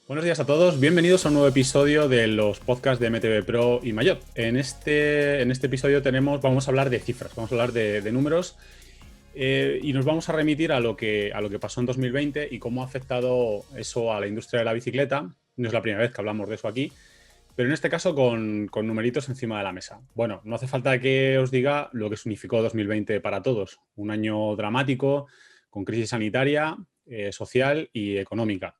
Buenos días a todos, bienvenidos a un nuevo episodio de los podcasts de MTV Pro y Mayotte. En este episodio vamos a hablar de cifras, vamos a hablar de números y nos vamos a remitir a lo que pasó en 2020 y cómo ha afectado eso a la industria de la bicicleta. No es la primera vez que hablamos de eso aquí, pero en este caso con numeritos encima de la mesa. Bueno, no hace falta que os diga lo que significó 2020 para todos. Un año dramático, con crisis sanitaria, social y económica.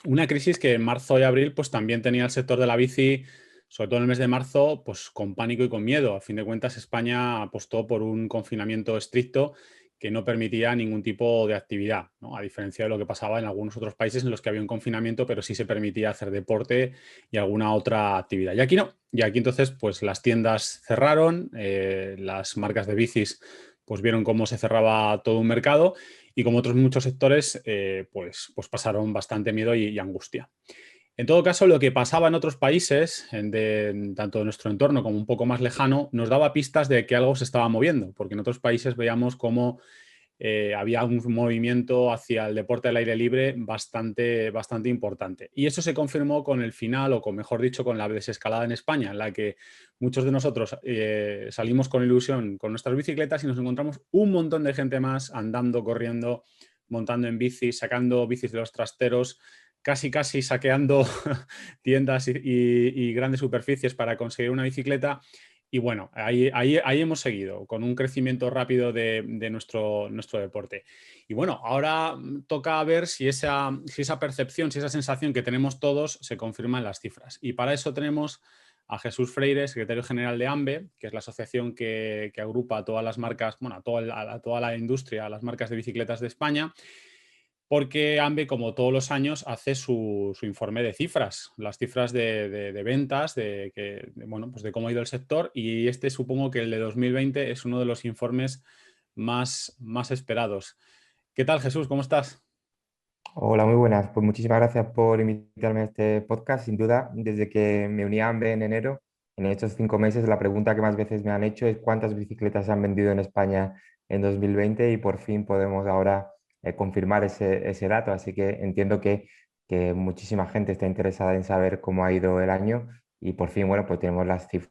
Una crisis que en marzo y abril pues también tenía el sector de la bici, sobre todo en el mes de marzo, pues con pánico y con miedo. A fin de cuentas, España apostó por un confinamiento estricto que no permitía ningún tipo de actividad, ¿no? A diferencia de lo que pasaba en algunos otros países en los que había un confinamiento, pero sí se permitía hacer deporte y alguna otra actividad. Y aquí no. Y aquí entonces, pues las tiendas cerraron, las marcas de bicis pues vieron cómo se cerraba todo un mercado y como otros muchos sectores, pues pasaron bastante miedo y angustia. En todo caso, lo que pasaba en otros países, tanto de nuestro entorno como un poco más lejano, nos daba pistas de que algo se estaba moviendo, porque en otros países veíamos cómo había un movimiento hacia el deporte al aire libre bastante importante. Y eso se confirmó con el final, o con, mejor dicho, con la desescalada en España, en la que muchos de nosotros salimos con ilusión con nuestras bicicletas y nos encontramos un montón de gente más andando, corriendo, montando en bici, sacando bicis de los trasteros, casi saqueando tiendas y grandes superficies para conseguir una bicicleta. Y bueno, ahí hemos seguido con un crecimiento rápido de nuestro deporte. Y bueno, ahora toca ver si esa percepción, si esa sensación que tenemos todos se confirma en las cifras. Y para eso tenemos a Jesús Freire, secretario general de AMBE, que es la asociación que agrupa a todas las marcas, bueno, a toda la industria, a las marcas de bicicletas de España, porque AMBE, como todos los años, hace su informe de cifras, las cifras de ventas, bueno, pues de cómo ha ido el sector, y este supongo que el de 2020 es uno de los informes más esperados. ¿Qué tal, Jesús? ¿Cómo estás? Hola, muy buenas. Pues muchísimas gracias por invitarme a este podcast. Sin duda, desde que me uní a AMBE en enero, en estos 5 meses, la pregunta que más veces me han hecho es cuántas bicicletas se han vendido en España en 2020 y por fin podemos ahora confirmar ese dato. Así que entiendo que muchísima gente está interesada en saber cómo ha ido el año y por fin, bueno, pues tenemos las cifras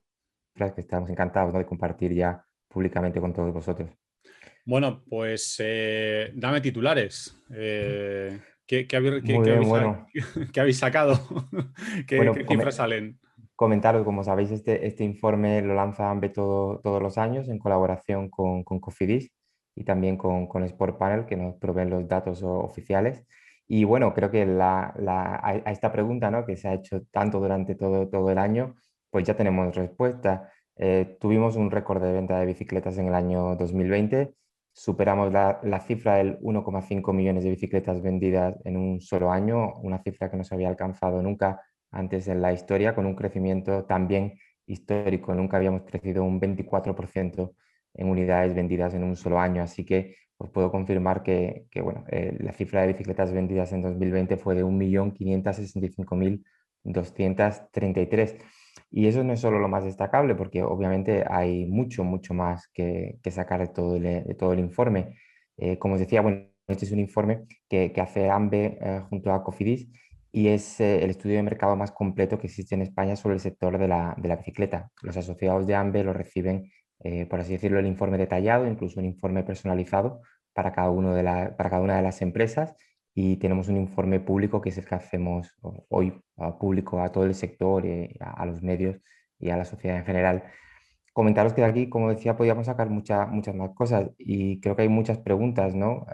que estamos encantados, ¿no?, de compartir ya públicamente con todos vosotros. Bueno, pues dame titulares. ¿Qué Muy bien, habéis, bueno. qué habéis sacado? ¿Qué, Bueno, qué cifras salen? comentaros, como sabéis, este informe lo lanza AMBE todos los años en colaboración con Cofidis y también con Sport Panel, que nos proveen los datos oficiales. Y bueno, creo que a esta pregunta, ¿no?, que se ha hecho tanto durante todo el año, pues ya tenemos respuesta. Tuvimos un récord de venta de bicicletas en el año 2020. Superamos la cifra del 1,5 millones de bicicletas vendidas en un solo año, una cifra que no se había alcanzado nunca antes en la historia, con un crecimiento también histórico. Nunca habíamos crecido un 24% en unidades vendidas en un solo año. Así que os puedo confirmar bueno, la cifra de bicicletas vendidas en 2020 fue de 1.565.233. Y eso no es solo lo más destacable, porque obviamente hay mucho más que sacar de todo el informe. Como os decía, bueno, este es un informe que hace AMBE junto a Cofidis y es el estudio de mercado más completo que existe en España sobre el sector de la bicicleta. Los asociados de AMBE lo reciben, por así decirlo, el informe detallado, incluso un informe personalizado para para cada una de las empresas, y tenemos un informe público que es el que hacemos hoy público a todo el sector, a los medios y a la sociedad en general. Comentaros que de aquí, como decía, podíamos sacar muchas más cosas y creo que hay muchas preguntas, ¿no?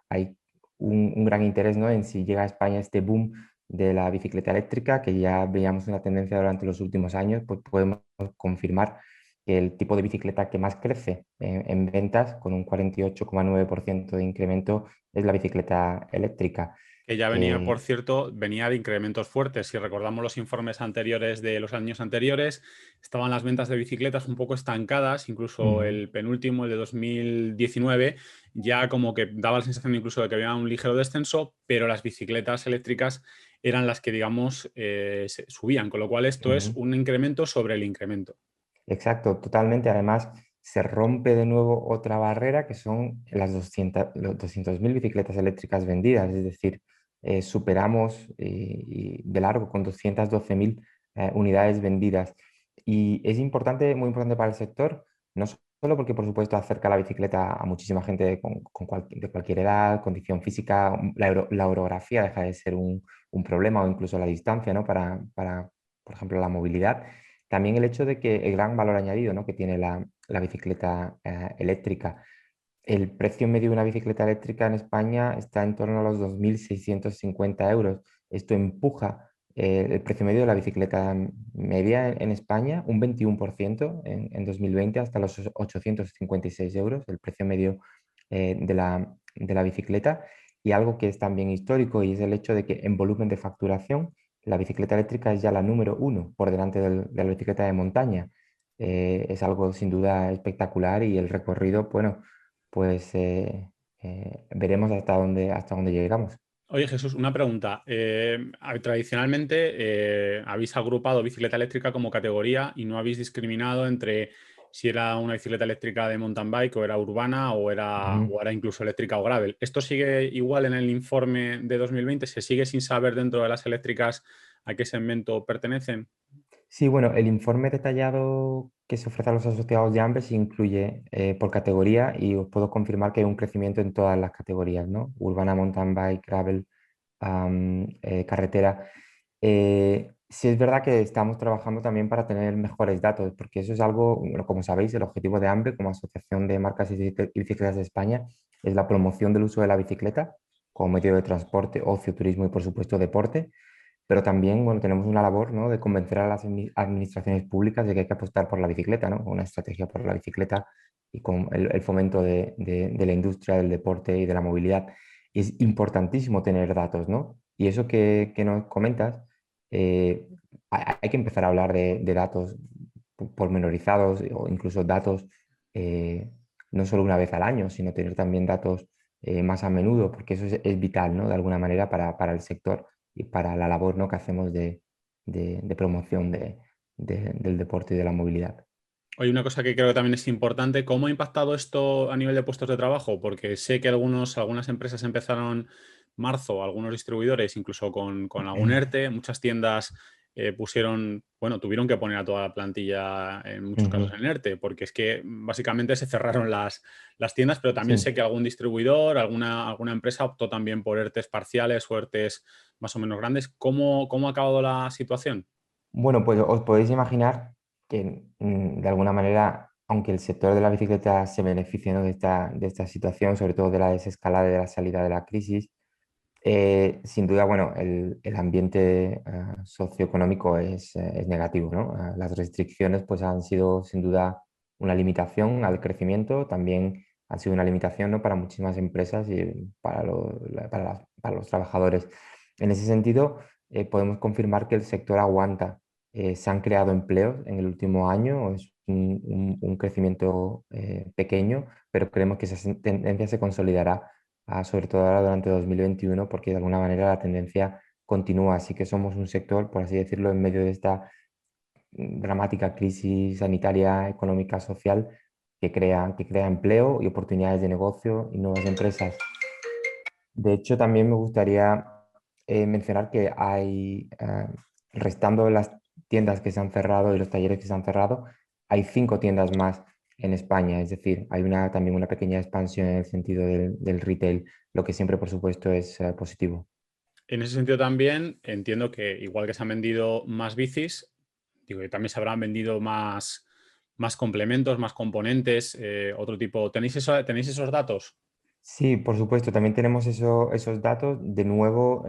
Hay un gran interés, ¿no?, en si llega a España este boom de la bicicleta eléctrica, que ya veíamos una tendencia durante los últimos años. Pues podemos confirmar que el tipo de bicicleta que más crece en ventas, con un 48,9% de incremento, es la bicicleta eléctrica. Que ya venía, por Eh, cierto, venía de incrementos fuertes. Si recordamos los informes anteriores de los años anteriores, estaban las ventas de bicicletas un poco estancadas, incluso Ujú. el penúltimo, el de 2019, ya como que daba la sensación incluso de que había un ligero descenso, pero las bicicletas eléctricas eran las que, digamos, subían, con lo cual esto es Ujú. un incremento sobre el incremento. Exacto, totalmente. Además, se rompe de nuevo otra barrera que son las 200.000 bicicletas eléctricas vendidas. Es decir, superamos y de largo con 212.000 unidades vendidas. Y es importante, muy importante para el sector, no solo porque, por supuesto, acerca la bicicleta a muchísima gente de cualquier edad, condición física, la orografía deja de ser un problema o incluso la distancia, ¿no? Por ejemplo, la movilidad. También el hecho de que el gran valor añadido, ¿no? que tiene la bicicleta eléctrica. El precio medio de una bicicleta eléctrica en España está en torno a los 2.650 euros. Esto empuja el precio medio de la bicicleta media en España un 21% en 2020 hasta los 856 euros, el precio medio de la bicicleta. Y algo que es también histórico y es el hecho de que en volumen de facturación la bicicleta eléctrica es ya la número uno por delante de la bicicleta de montaña. Es algo sin duda espectacular y el recorrido, bueno, pues veremos hasta dónde llegamos. Oye, Jesús, una pregunta. Tradicionalmente habéis agrupado bicicleta eléctrica como categoría y no habéis discriminado entre si era una bicicleta eléctrica de mountain bike o era urbana Ujú. o era incluso eléctrica o gravel. ¿Esto sigue igual en el informe de 2020? ¿Se sigue sin saber dentro de las eléctricas a qué segmento pertenecen? Sí, bueno, el informe detallado que se ofrece a los asociados de AMBE se incluye por categoría y os puedo confirmar que hay un crecimiento en todas las categorías, ¿no? Urbana, mountain bike, gravel, carretera. Sí es verdad que estamos trabajando también para tener mejores datos, porque eso es algo, bueno, como sabéis, el objetivo de AMBE como Asociación de Marcas y Bicicletas de España es la promoción del uso de la bicicleta como medio de transporte, ocio, turismo y por supuesto deporte, pero también, bueno, tenemos una labor, ¿no? de convencer a las administraciones públicas de que hay que apostar por la bicicleta, ¿no? Una estrategia por la bicicleta y con el fomento de la industria, del deporte y de la movilidad. Y es importantísimo tener datos, ¿no? Y eso que nos comentas, hay que empezar a hablar de datos pormenorizados o incluso datos eh, no solo una vez al año, sino tener también datos más a menudo, porque eso es vital, ¿no? De alguna manera para el sector y para la labor, ¿no? que hacemos de promoción del deporte y de la movilidad. Oye, una cosa que creo que también es importante, ¿cómo ha impactado esto a nivel de puestos de trabajo? Porque sé que algunas empresas empezaron marzo, algunos distribuidores, incluso con algún ERTE, muchas tiendas bueno, tuvieron que poner a toda la plantilla en muchos casos Ujú. en ERTE, porque es que básicamente se cerraron las tiendas, pero también Sí. sé que algún distribuidor, alguna empresa optó también por ERTEs parciales o ERTEs más o menos grandes. ¿Cómo ha acabado la situación? Bueno, pues os podéis imaginar que de alguna manera, aunque el sector de la bicicleta se beneficie, ¿no? de esta situación, sobre todo de la desescalada y de la salida de la crisis, sin duda, bueno, el ambiente socioeconómico es negativo, ¿no? Las restricciones pues, han sido sin duda una limitación al crecimiento, también han sido una limitación, ¿no? para muchísimas empresas y para los trabajadores. En ese sentido, podemos confirmar que el sector aguanta. Se han creado empleos en el último año, es un crecimiento pequeño, pero creemos que esa tendencia se consolidará sobre todo ahora durante 2021, porque de alguna manera la tendencia continúa. Así que somos un sector, por así decirlo, en medio de esta dramática crisis sanitaria, económica, social, que crea empleo y oportunidades de negocio y nuevas empresas. De hecho, también me gustaría mencionar que restando las tiendas que se han cerrado y los talleres que se han cerrado, hay 5 tiendas más en España. Es decir, hay también una pequeña expansión en el sentido del retail, lo que siempre, por supuesto, es positivo. En ese sentido también entiendo que igual que se han vendido más bicis, digo que también se habrán vendido más complementos, más componentes, otro tipo. ¿Tenéis esos datos? Sí, por supuesto, también tenemos esos datos. De nuevo,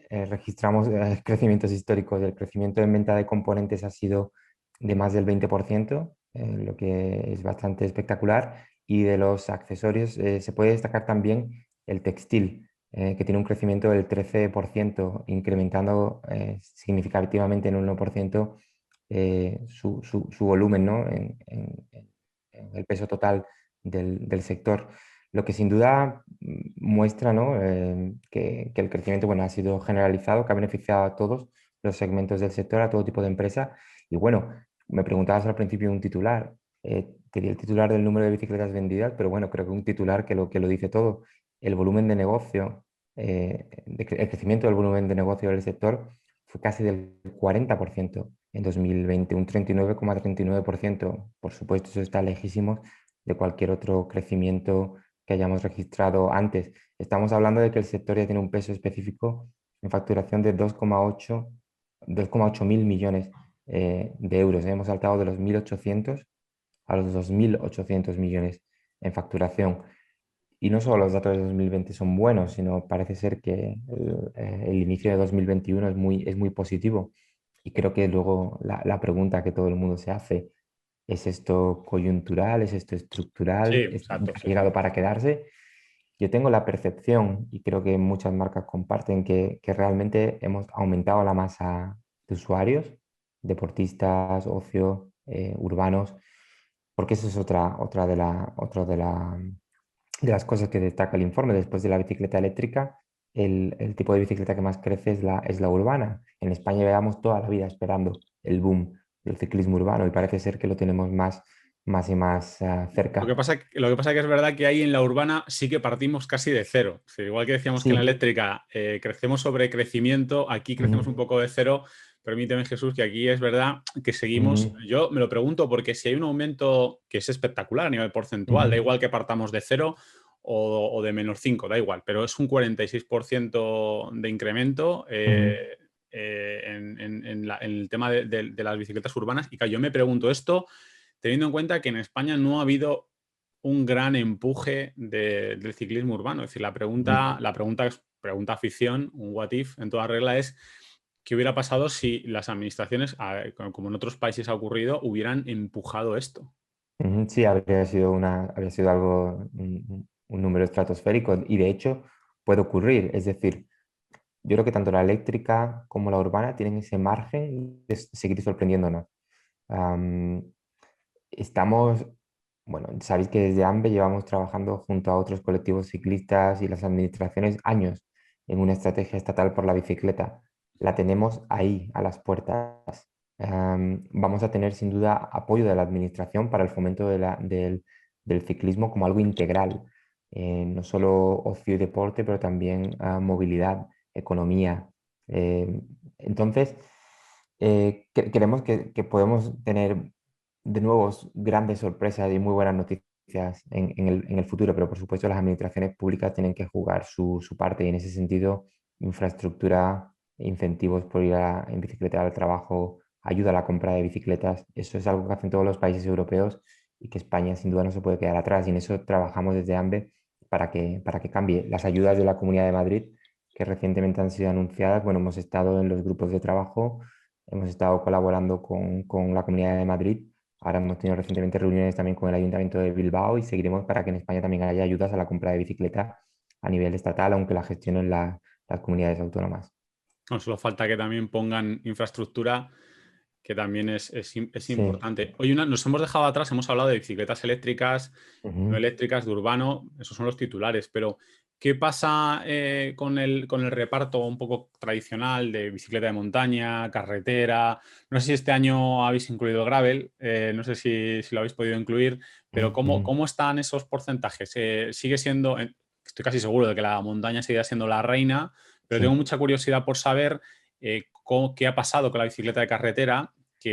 registramos crecimientos históricos. El crecimiento en venta de componentes ha sido de más del 20%, lo que es bastante espectacular. Y de los accesorios se puede destacar también el textil, que tiene un crecimiento del 13%, incrementando significativamente en un 1% su volumen, ¿no? En el peso total del sector. Lo que sin duda muestra, ¿no? que el crecimiento bueno, ha sido generalizado, que ha beneficiado a todos los segmentos del sector, a todo tipo de empresa. Y bueno, me preguntabas al principio un titular. Te di el titular del número de bicicletas vendidas, pero bueno, creo que un titular que lo dice todo. El volumen de negocio el crecimiento del volumen de negocio del sector fue casi del 40% en 2020, un 39,39%. Por supuesto, eso está lejísimo de cualquier otro crecimiento que hayamos registrado antes. Estamos hablando de que el sector ya tiene un peso específico en facturación de 2,8 mil millones de euros. Hemos saltado de los 1.800 a los 2.800 millones en facturación. Y no solo los datos de 2020 son buenos, sino parece ser que el inicio de 2021 es muy positivo. Y creo que luego la pregunta que todo el mundo se hace, ¿es esto coyuntural? ¿Es esto Sí, estructural? exacto, ¿Ha sí, sí. llegado para quedarse? Yo tengo la percepción, y creo que muchas marcas comparten, que realmente hemos aumentado la masa de usuarios, deportistas, ocio, urbanos, porque eso es otra de las cosas que destaca el informe. Después de la bicicleta eléctrica, el tipo de bicicleta que más crece es la urbana. En España llevamos toda la vida esperando el boom del ciclismo urbano y parece ser que lo tenemos más y más cerca. Lo que pasa que es verdad que ahí en la urbana sí que partimos casi de cero. O sea, igual que decíamos que en la Sí. eléctrica crecemos sobre crecimiento, aquí crecemos un Ujú, poco de cero. Permíteme, Jesús, que aquí es verdad que seguimos. ujú, Yo me lo pregunto porque si hay un aumento que es espectacular a nivel porcentual, da ujú, igual que partamos de cero o de -5, da igual, pero es un 46% de incremento ujú, en el tema de las bicicletas urbanas. Y claro, yo me pregunto esto teniendo en cuenta que en España no ha habido un gran empuje del ciclismo urbano. Es decir, ujú. la pregunta es pregunta afición, un what if en toda regla es qué hubiera pasado si las administraciones, como en otros países ha ocurrido, hubieran empujado esto. Ujú, sí, habría sido algo, un número estratosférico y de hecho puede ocurrir. Es decir, yo creo que tanto la eléctrica como la urbana tienen ese margen de seguir sorprendiéndonos. Am, estamos, bueno, sabéis que desde AMBE llevamos trabajando junto a otros colectivos ciclistas y las administraciones años en una estrategia estatal por la bicicleta. La tenemos ahí, a las puertas. Vamos a tener sin duda apoyo de la administración para el fomento del ciclismo como algo integral, no solo ocio y deporte, pero también movilidad, economía. Eh, entonces, creemos que podemos tener de nuevo grandes sorpresas y muy buenas noticias en el futuro, pero por supuesto las administraciones públicas tienen que jugar su parte y en ese sentido infraestructura, incentivos por ir en bicicleta al trabajo, ayuda a la compra de bicicletas, eso es algo que hacen todos los países europeos y que España sin duda no se puede quedar atrás y en eso trabajamos desde AMBE para que cambie. Las ayudas de la Comunidad de Madrid que recientemente han sido anunciadas, bueno, hemos estado en los grupos de trabajo, hemos estado colaborando con la Comunidad de Madrid. Ahora hemos tenido recientemente reuniones también con el Ayuntamiento de Bilbao y seguiremos para que en España también haya ayudas a la compra de bicicleta a nivel estatal, aunque la gestionen las comunidades autónomas. No solo falta que también pongan infraestructura, que también es Sí. importante. Hoy nos hemos dejado atrás, hemos hablado de bicicletas eléctricas, no Ujú, eléctricas, de urbano, esos son los titulares, pero ¿qué pasa con el reparto un poco tradicional de bicicleta de montaña, carretera? No sé si este año habéis incluido gravel, no sé si lo habéis podido incluir, pero ujú, ¿cómo están esos porcentajes? Sigue siendo, estoy casi seguro de que la montaña seguirá siendo la reina, pero tengo sí. mucha curiosidad por saber qué ha pasado con la bicicleta de carretera, Ujú,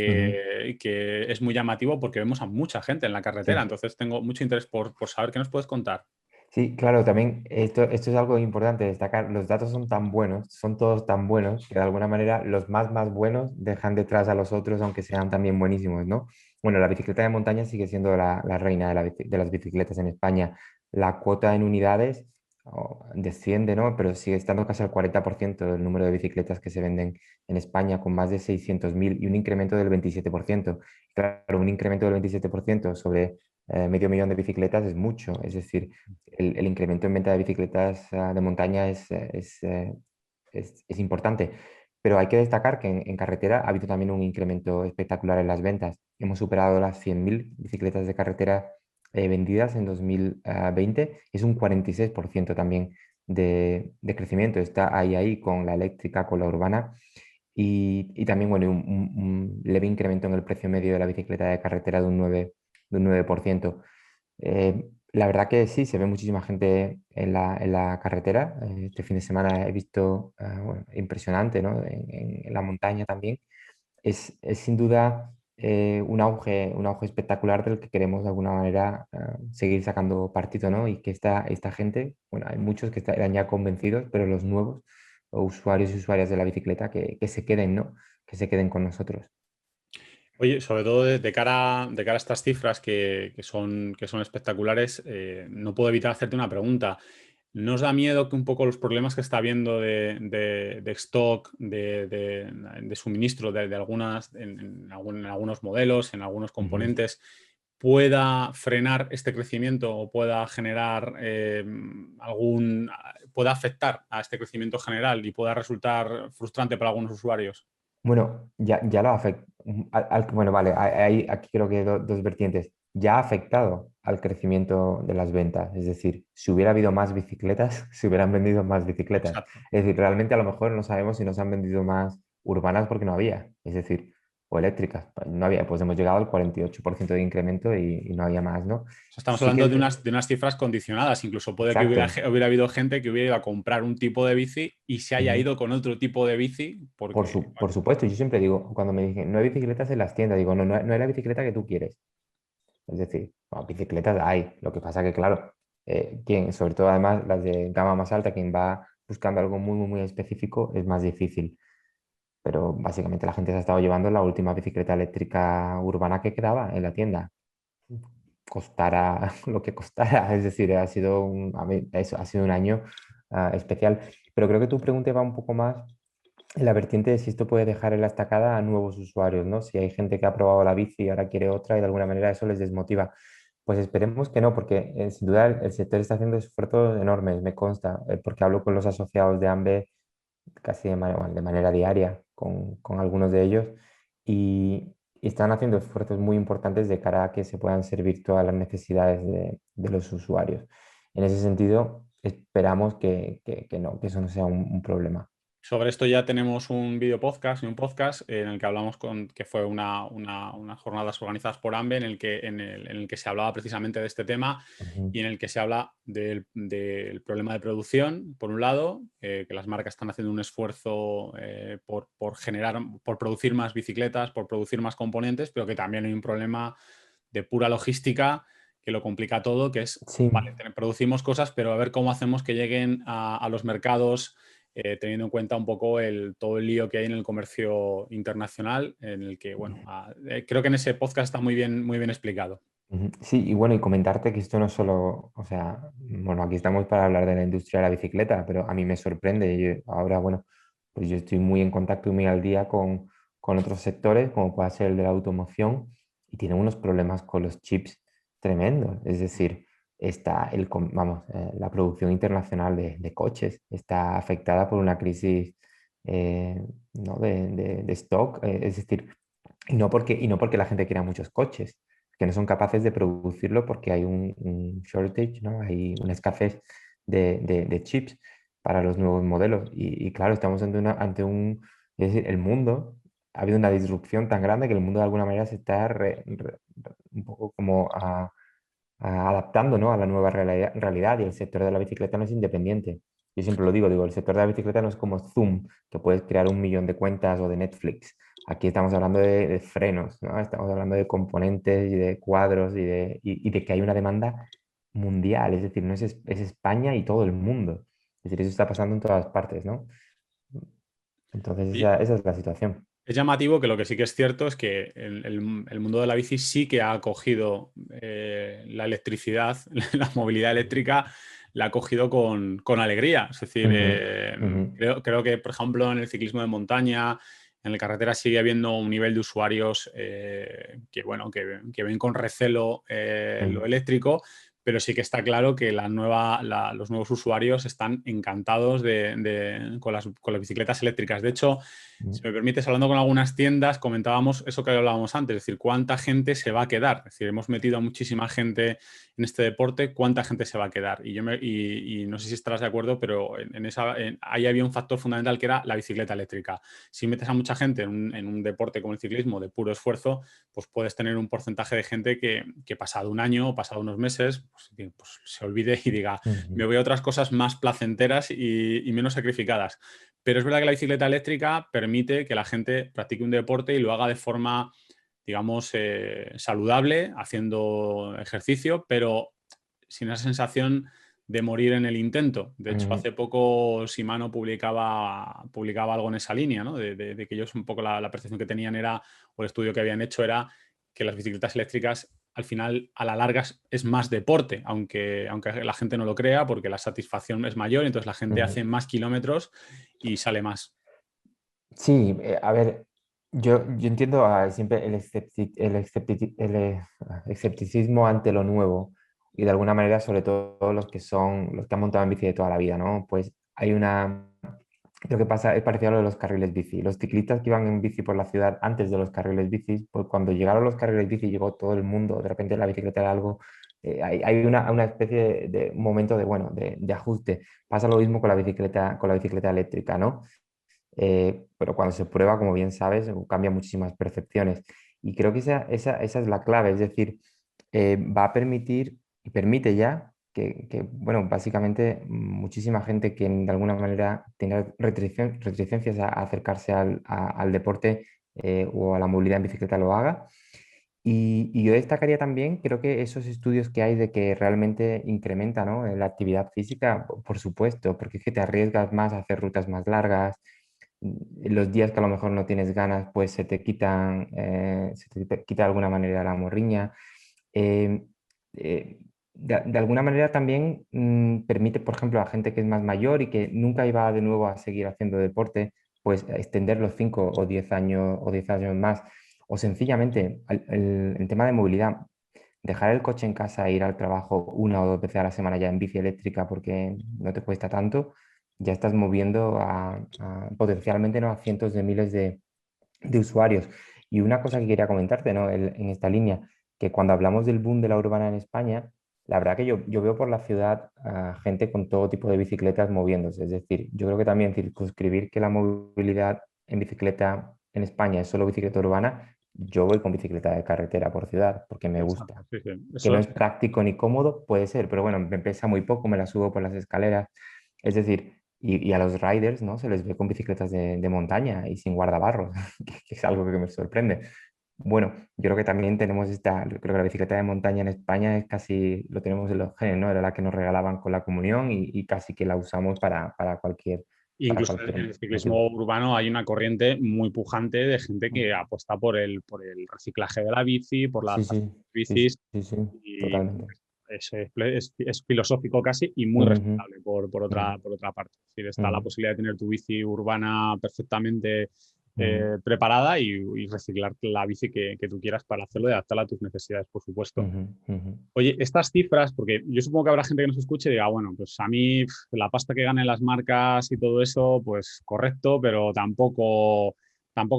que es muy llamativo porque vemos a mucha gente en la carretera. sí. Entonces tengo mucho interés por saber qué nos puedes contar. Sí, claro, también esto es algo importante destacar. Los datos son tan buenos, son todos tan buenos, que de alguna manera los más buenos dejan detrás a los otros, aunque sean también buenísimos, ¿no? Bueno, la bicicleta de montaña sigue siendo la reina de las bicicletas en España. La cuota en unidades desciende, ¿no? Pero sigue estando casi al 40% del número de bicicletas que se venden en España, con más de 600.000 y un incremento del 27%. Claro, un incremento del 27% sobre medio millón de bicicletas es mucho, es decir, el incremento en venta de bicicletas de montaña es importante. Pero hay que destacar que en carretera ha habido también un incremento espectacular en las ventas. Hemos superado las 100.000 bicicletas de carretera vendidas en 2020. Es un 46% también de crecimiento. Está ahí con la eléctrica, con la urbana. Y también, bueno, un leve incremento en el precio medio de la bicicleta de carretera de un 9%. La verdad que sí, se ve muchísima gente en la carretera. Este fin de semana he visto, bueno, impresionante, ¿no? En la montaña también. Es sin duda un auge espectacular del que queremos de alguna manera seguir sacando partido, ¿no? Y que esta gente, bueno, hay muchos que eran ya convencidos, pero los nuevos o usuarios y usuarias de la bicicleta que se queden, ¿no? Que se queden con nosotros. Oye, sobre todo de cara a estas cifras que son espectaculares, no puedo evitar hacerte una pregunta. ¿No os da miedo que un poco los problemas que está habiendo de stock, de suministro de algunas, en algunos modelos, en algunos Ujú. componentes, pueda frenar este crecimiento o pueda generar pueda afectar a este crecimiento general y pueda resultar frustrante para algunos usuarios? Bueno, ya lo afecta. Bueno, vale, aquí creo que dos vertientes. Ya ha afectado al crecimiento de las ventas. Es decir, si hubiera habido más bicicletas, se hubieran vendido más bicicletas. Exacto. Es decir, realmente a lo mejor no sabemos si nos han vendido más urbanas porque no había. Es decir, o eléctricas. No había, pues hemos llegado al 48% de incremento y no había más, ¿no? O sea, estamos Sí que hablando es... de unas cifras condicionadas. Incluso puede que Exacto. hubiera habido gente que hubiera ido a comprar un tipo de bici y se haya Ujú. ido con otro tipo de bici porque, Por bueno, supuesto, yo siempre digo, cuando me dicen, no hay bicicletas en las tiendas, digo, no hay la bicicleta que tú quieres. Es decir, bueno, bicicletas hay, lo que pasa que, claro, sobre todo además las de gama más alta, quien va buscando algo muy específico, es más difícil. Pero básicamente la gente se ha estado llevando la última bicicleta eléctrica urbana que quedaba en la tienda. Costara lo que costara, es decir, ha sido un año especial. Pero creo que tu pregunta va un poco más en la vertiente de si esto puede dejar en la estacada a nuevos usuarios, ¿no? Si hay gente que ha probado la bici y ahora quiere otra y de alguna manera eso les desmotiva. Pues esperemos que no, porque sin duda el sector está haciendo esfuerzos enormes, me consta, porque hablo con los asociados de AMBE casi de manera diaria con algunos de ellos y están haciendo esfuerzos muy importantes de cara a que se puedan servir todas las necesidades de los usuarios. En ese sentido, esperamos que no, que eso no sea un problema. sobre esto ya tenemos un video podcast y un podcast en el que hablamos que fue unas jornadas organizadas por AMBE en el que se hablaba precisamente de este tema Ujú, y en el que se habla del problema de producción, por un lado, que las marcas están haciendo un esfuerzo por producir más bicicletas, por producir más componentes, pero que también hay un problema de pura logística que lo complica todo, que es, sí. vale, producimos cosas, pero a ver cómo hacemos que lleguen a los mercados teniendo en cuenta un poco todo el lío que hay en el comercio internacional, en el que, bueno, creo que en ese podcast está muy bien explicado. Ujú. Sí, y bueno, y comentarte que esto no es solo, o sea, bueno, aquí estamos para hablar de la industria de la bicicleta, pero a mí me sorprende. Ahora, bueno, pues yo estoy muy en contacto y muy al día con otros sectores, como puede ser el de la automoción, y tienen unos problemas con los chips tremendos. Es decir, vamos, la producción internacional de coches está afectada por una crisis ¿no? de stock. Es decir, y no porque la gente quiera muchos coches, que no son capaces de producirlo porque hay un shortage, ¿no? Hay una escasez de chips para los nuevos modelos. Y claro, estamos es decir, el mundo, ha habido una disrupción tan grande que el mundo de alguna manera se está un poco como adaptando, ¿no? A la nueva realidad y el sector de la bicicleta no es independiente. Yo siempre lo digo, el sector de la bicicleta no es como Zoom, que puedes crear 1 millón de cuentas o de Netflix. Aquí estamos hablando de frenos, ¿no? Estamos hablando de componentes y de cuadros y de que hay una demanda mundial, es decir, no es España y todo el mundo. Es decir, eso está pasando en todas partes, ¿no? Entonces esa es la situación. Es llamativo que lo que sí que es cierto es que el mundo de la bici sí que ha acogido la electricidad, la movilidad eléctrica, la ha acogido con alegría. Es decir, Ujú, ujú, creo que, por ejemplo, en el ciclismo de montaña, en la carretera sigue habiendo un nivel de usuarios que, bueno, que ven con recelo lo ujú, eléctrico, pero sí que está claro que los nuevos usuarios están encantados con las bicicletas eléctricas. De hecho, si ujú. me permites, hablando con algunas tiendas, comentábamos eso que hablábamos antes, es decir, cuánta gente se va a quedar. Es decir, hemos metido a muchísima gente en este deporte, cuánta gente se va a quedar. Y no sé si estarás de acuerdo, pero ahí había un factor fundamental que era la bicicleta eléctrica. Si metes a mucha gente en un deporte como el ciclismo de puro esfuerzo, pues puedes tener un porcentaje de gente que pasado un año o pasado unos meses, pues, se olvide y diga, me Ujú, voy a otras cosas más placenteras y menos sacrificadas. Pero es verdad que la bicicleta eléctrica permite que la gente practique un deporte y lo haga de forma, digamos, saludable, haciendo ejercicio, pero sin esa sensación de morir en el intento. De hecho, ujú, hace poco Shimano publicaba algo en esa línea, ¿no? De que ellos un poco la percepción que tenían era, o el estudio que habían hecho era que las bicicletas eléctricas al final, a la larga, es más deporte, aunque la gente no lo crea, porque la satisfacción es mayor, entonces la gente ujú. hace más kilómetros y sale más. Sí, a ver, yo entiendo siempre escepticismo ante lo nuevo y de alguna manera sobre todo los que han montado en bici de toda la vida, ¿no? Pues hay una... Lo que pasa es parecido a lo de los carriles bici. Los ciclistas que iban en bici por la ciudad antes de los carriles bici, pues cuando llegaron los carriles bici llegó todo el mundo, de repente la bicicleta era algo... hay una especie de momento de, bueno, de ajuste. Pasa lo mismo con la bicicleta eléctrica, ¿no? Pero cuando se prueba, como bien sabes, cambia muchísimas percepciones. Y creo que esa es la clave, es decir, va a permitir y permite ya bueno, básicamente muchísima gente que de alguna manera tiene reticencias a acercarse al deporte o a la movilidad en bicicleta lo haga. Y yo destacaría también, creo que esos estudios que hay de que realmente incrementa, ¿no? La actividad física, por supuesto, porque es que te arriesgas más a hacer rutas más largas, los días que a lo mejor no tienes ganas, pues se te quita de alguna manera la morriña. Eh, de alguna manera también permite, por ejemplo, a gente que es más mayor y que nunca iba de nuevo a seguir haciendo deporte, pues extender los 5 o 10 años o 10 años más. O sencillamente el tema de movilidad, dejar el coche en casa e ir al trabajo una o dos veces a la semana ya en bici eléctrica porque no te cuesta tanto, ya estás moviendo potencialmente, ¿no? A cientos de miles de usuarios. Y una cosa que quería comentarte, ¿no? En esta línea, que cuando hablamos del boom de la urbana en España, la verdad que yo veo por la ciudad a gente con todo tipo de bicicletas moviéndose. Es decir, yo creo que también circunscribir que la movilidad en bicicleta en España es solo bicicleta urbana, yo voy con bicicleta de carretera por ciudad porque me Exacto, gusta. sí, sí. Que no Eso, es práctico ni cómodo, puede ser, pero bueno, me pesa muy poco, me la subo por las escaleras. Es decir, y a los riders, ¿no? Se les ve con bicicletas de montaña y sin guardabarros, que es algo que me sorprende. Bueno, yo creo que también tenemos creo que la bicicleta de montaña en España es casi, lo tenemos en los genes, ¿no? Era la que nos regalaban con la comunión y casi que la usamos para incluso cualquier en el ciclismo motivo. urbano hay una corriente muy pujante de gente que apuesta por el reciclaje de la bici, por la Sí, adaptación sí, de sí, sí, bicis, sí, sí, y totalmente. es filosófico casi y muy Ujú, respetable por ujú, otra parte. Es decir, está la ujú, posibilidad de tener tu bici urbana perfectamente ujú, preparada y reciclar la bici que tú quieras para hacerlo y adaptarla a tus necesidades, por supuesto. ujú, ujú, Oye, estas cifras, porque yo supongo que habrá gente que nos escuche y diga, bueno, pues a mí la pasta que ganen las marcas y todo eso, pues correcto, pero tampoco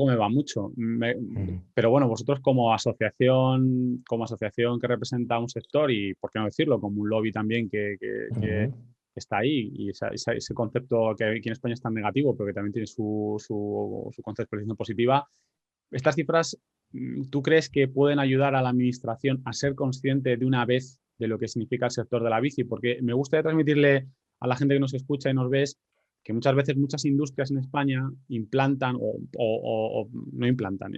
me va mucho. ujú, Pero bueno, vosotros como asociación que representa un sector y, por qué no decirlo, como un lobby también que ujú. está ahí y ese concepto que aquí en España es tan negativo, pero que también tiene su conceptualización positiva, estas cifras, ¿tú crees que pueden ayudar a la administración a ser consciente de una vez de lo que significa el sector de la bici? Porque me gusta transmitirle a la gente que nos escucha y nos ves que muchas veces muchas industrias en España implantan o no implantan,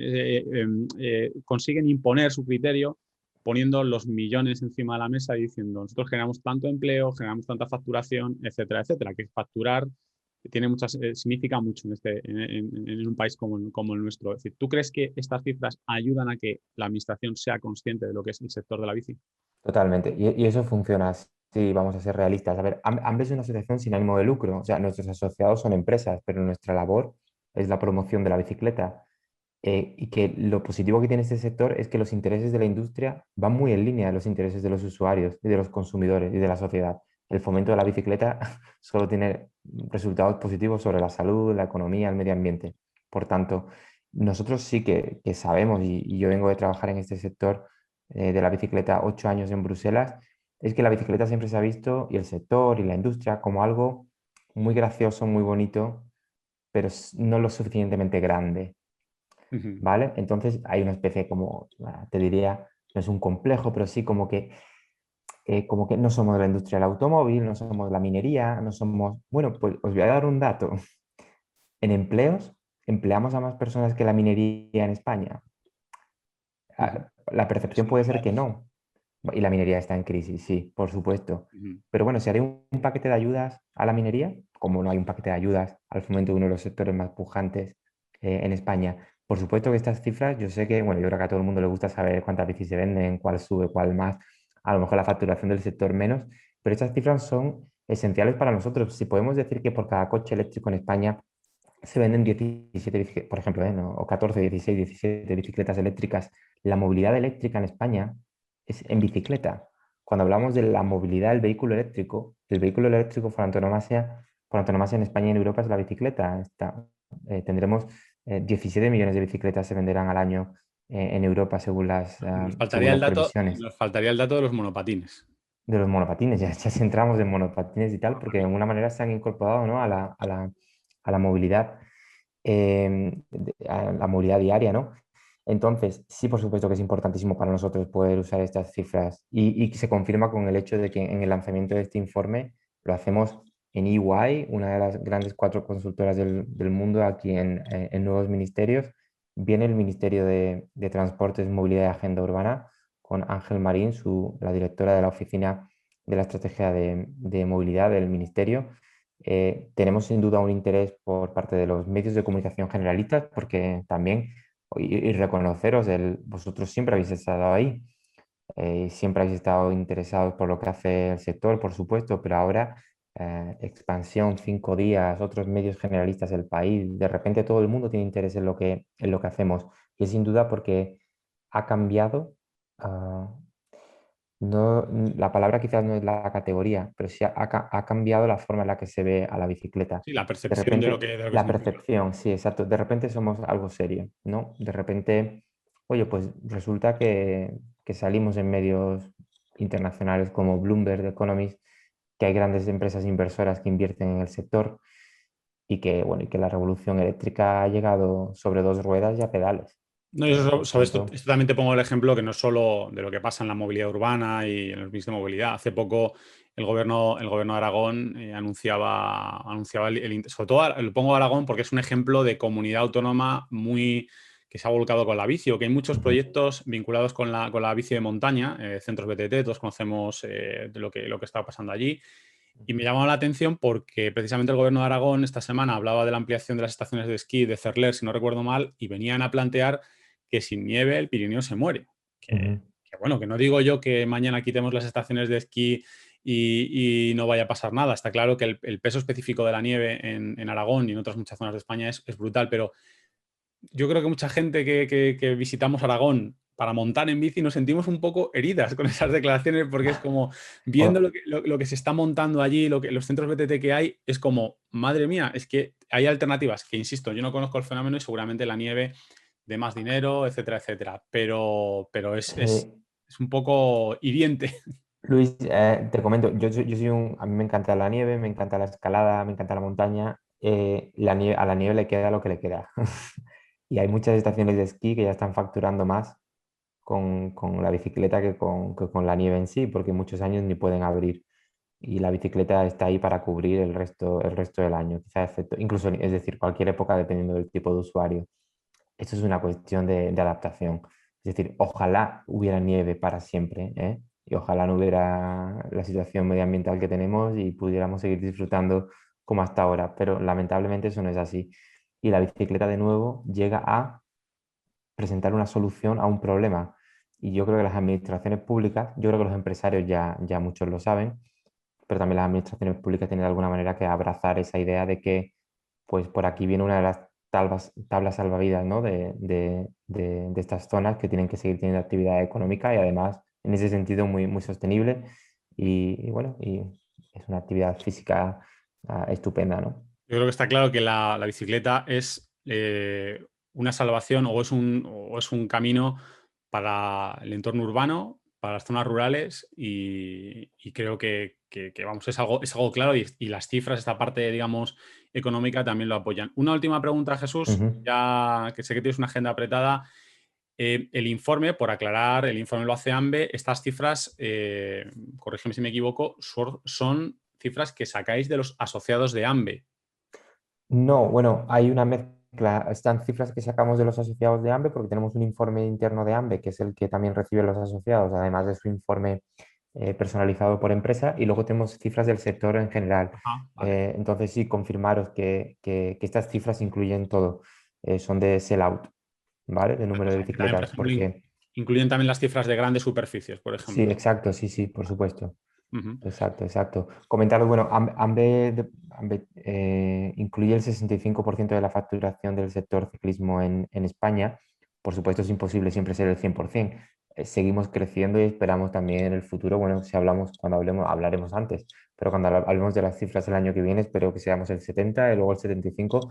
consiguen imponer su criterio poniendo los millones encima de la mesa y diciendo, nosotros generamos tanto empleo, generamos tanta facturación, etcétera, etcétera, que facturar significa mucho en un país como el nuestro. Es decir, ¿tú crees que estas cifras ayudan a que la administración sea consciente de lo que es el sector de la bici? Totalmente. Y eso funciona si vamos a ser realistas. A ver, AMBE es una asociación sin ánimo de lucro. O sea, nuestros asociados son empresas, pero nuestra labor es la promoción de la bicicleta. Y que lo positivo que tiene este sector es que los intereses de la industria van muy en línea de los intereses de los usuarios y de los consumidores y de la sociedad. El fomento de la bicicleta solo tiene resultados positivos sobre la salud, la economía, el medio ambiente. Por tanto, nosotros sí que sabemos, y yo vengo de trabajar en este sector de la bicicleta 8 años en Bruselas, es que la bicicleta siempre se ha visto, y el sector y la industria, como algo muy gracioso, muy bonito, pero no lo suficientemente grande. Ujú. ¿Vale? Entonces hay una especie como, te diría, no es un complejo, pero sí como que como que no somos de la industria del automóvil, no somos de la minería, no somos... Bueno, pues os voy a dar un dato. En empleos, empleamos a más personas que la minería en España. Ujú. La Eso percepción no puede es ser que datos. no. Y la minería está en crisis, sí, por supuesto. Ujú. Pero bueno, si haré un paquete de ayudas a la minería, como no hay un paquete de ayudas al fomento de uno de los sectores más pujantes en España, por supuesto que estas cifras, yo sé que, bueno, yo creo que a todo el mundo le gusta saber cuántas bicis se venden, cuál sube, cuál más, a lo mejor la facturación del sector menos, pero estas cifras son esenciales para nosotros. Si podemos decir que por cada coche eléctrico en España se venden 17 por ejemplo, ¿no? O 14, 16, 17 bicicletas eléctricas. La movilidad eléctrica en España es en bicicleta. Cuando hablamos de la movilidad del vehículo eléctrico, el vehículo eléctrico por antonomasia en España y en Europa es la bicicleta. Tendremos 17 millones de bicicletas se venderán al año en Europa según las previsiones Nos faltaría el dato de los monopatines. de los monopatines. Ya si entramos en monopatines y tal, porque de alguna manera se han incorporado, ¿no? a la movilidad a la movilidad diaria, ¿no? Entonces, sí, por supuesto que es importantísimo para nosotros poder usar estas cifras y se confirma con el hecho de que en el lanzamiento de este informe lo hacemos en EY, una de las grandes 4 consultoras del mundo aquí en nuevos ministerios. Viene el Ministerio de Transportes, Movilidad y Agenda Urbana con Ángel Marín, la directora de la Oficina de la Estrategia de Movilidad del Ministerio. Tenemos sin duda un interés por parte de los medios de comunicación generalistas, porque también, y reconoceros, vosotros siempre habéis estado ahí, siempre habéis estado interesados por lo que hace el sector, por supuesto, pero ahora Expansión, 5 días, otros medios generalistas del país, de repente todo el mundo tiene interés en lo que hacemos. Y es sin duda porque ha cambiado. No, la palabra quizás no es la categoría, pero sí ha cambiado la forma en la que se ve a la bicicleta. Sí, la De percepción repente, de lo que la significa. percepción, sí, exacto. De repente somos algo serio, ¿no? De repente, oye, pues resulta que salimos en medios internacionales como Bloomberg Economist, que hay grandes empresas inversoras que invierten en el sector y que, bueno, y que la revolución eléctrica ha llegado sobre 2 ruedas y a pedales. No, y eso, Por sobre esto, tanto, esto también te pongo el ejemplo que no es solo de lo que pasa en la movilidad urbana y en los bits de movilidad. Hace poco el gobierno de Aragón anunciaba sobre todo lo pongo a Aragón porque es un ejemplo de comunidad autónoma muy que se ha volcado con la bici o que hay muchos proyectos vinculados con la bici de montaña, centros BTT, todos conocemos de lo que está pasando allí. Y me llamó la atención porque precisamente el gobierno de Aragón esta semana hablaba de la ampliación de las estaciones de esquí de Cerler, si no recuerdo mal, y venían a plantear que sin nieve el Pirineo se muere. ujú, Bueno, que no digo yo que mañana quitemos las estaciones de esquí y no vaya a pasar nada. Está claro que el peso específico de la nieve en Aragón y en otras muchas zonas de España es brutal, pero yo creo que mucha gente que visitamos Aragón para montar en bici nos sentimos un poco heridas con esas declaraciones porque es como viendo o- lo que se está montando allí, los centros BTT que hay, es como, madre mía, es que hay alternativas que, insisto, yo no conozco el fenómeno y seguramente la nieve de más dinero, etcétera, etcétera, pero sí. es un poco hiriente. Luis, te comento, a mí me encanta la nieve, me encanta la escalada, me encanta la montaña. A la nieve le queda lo que le queda. Y hay muchas estaciones de esquí que ya están facturando más con la bicicleta que con la nieve en sí, porque muchos años ni pueden abrir. Y la bicicleta está ahí para cubrir el resto del año, quizás incluso, es decir, cualquier época dependiendo del tipo de usuario. Esto es una cuestión de adaptación. Es decir, ojalá hubiera nieve para siempre, ¿eh? Y ojalá no hubiera la situación medioambiental que tenemos y pudiéramos seguir disfrutando como hasta ahora. Pero lamentablemente eso no es así. Y la bicicleta de nuevo llega a presentar una solución a un problema. Y yo creo que las administraciones públicas, yo creo que los empresarios ya muchos lo saben, pero también las administraciones públicas tienen de alguna manera que abrazar esa idea de que pues por aquí viene una de las tablas salvavidas, ¿no? de estas zonas que tienen que seguir teniendo actividad económica y además en ese sentido muy sostenible y bueno, y es una actividad física estupenda, ¿no? Yo creo que está claro que la bicicleta es una salvación o es un camino para el entorno urbano, para las zonas rurales y creo que, vamos, es algo claro y las cifras, esta parte, digamos, económica también lo apoyan. Una última pregunta, Jesús, Ujú. ya que sé que tienes una agenda apretada. El informe, por aclarar, el informe lo hace AMBE. Estas cifras, corrígeme si me equivoco, son cifras que sacáis de los asociados de AMBE. No, bueno, hay una mezcla. Están cifras que sacamos de los asociados de AMBE porque tenemos un informe interno de AMBE, que es el que también reciben los asociados, además de su informe personalizado por empresa, y luego tenemos cifras del sector en general. Ajá, vale. Entonces, sí, confirmaros que estas cifras incluyen todo. Son de sell-out, ¿vale? De O número de sea, que también, por bicicletas, ejemplo, porque incluyen también las cifras de grandes superficies, por sí, ejemplo. exacto, sí, sí, por supuesto. Ujú. Exacto, exacto. Comentaros, bueno, AMBE, incluye el 65% de la facturación del sector ciclismo en España. Por supuesto, es imposible siempre ser el 100%. Seguimos creciendo y esperamos también en el futuro, bueno, si hablamos, cuando hablemos, hablaremos antes, pero cuando hablemos de las cifras el año que viene, espero que seamos el 70 y luego el 75%,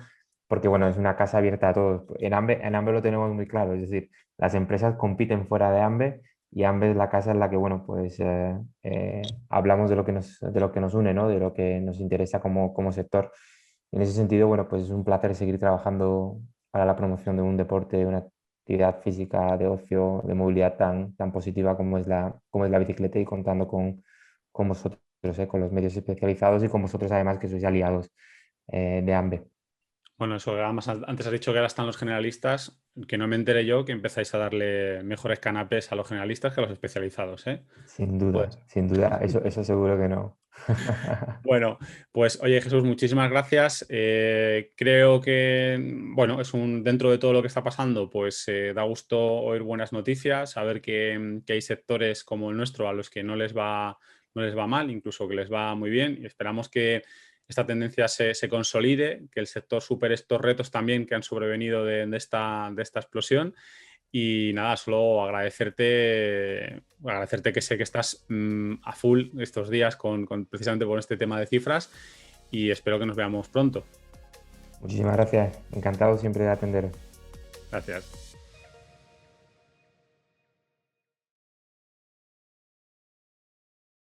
porque bueno, es una casa abierta a todos. En AMBE lo tenemos muy claro, es decir, las empresas compiten fuera de AMBE y AMBE es la casa en la que, bueno, pues hablamos de lo que nos une, ¿no? De lo que nos interesa como sector. En ese sentido, bueno, pues es un placer seguir trabajando para la promoción de un deporte, una actividad física de ocio, de movilidad tan positiva como es la bicicleta y contando con vosotros, con los medios especializados y con vosotros además que sois aliados de AMBE. Bueno, eso, además antes has dicho que ahora están los generalistas, que no me enteré yo que empezáis a darle mejores canapés a los generalistas que a los especializados, ¿eh? Pues, Sin duda, eso seguro que no. bueno, pues oye Jesús, muchísimas gracias. Creo que, bueno, dentro de todo lo que está pasando, pues da gusto oír buenas noticias, saber que hay sectores como el nuestro a los que no les va mal, incluso que les va muy bien, y esperamos que esta tendencia se consolide, que el sector supere estos retos también que han sobrevenido de esta explosión. Y nada, solo agradecerte que sé que estás a full estos días precisamente con este tema de cifras, y espero que nos veamos pronto. Muchísimas gracias. Encantado siempre de atender. Gracias.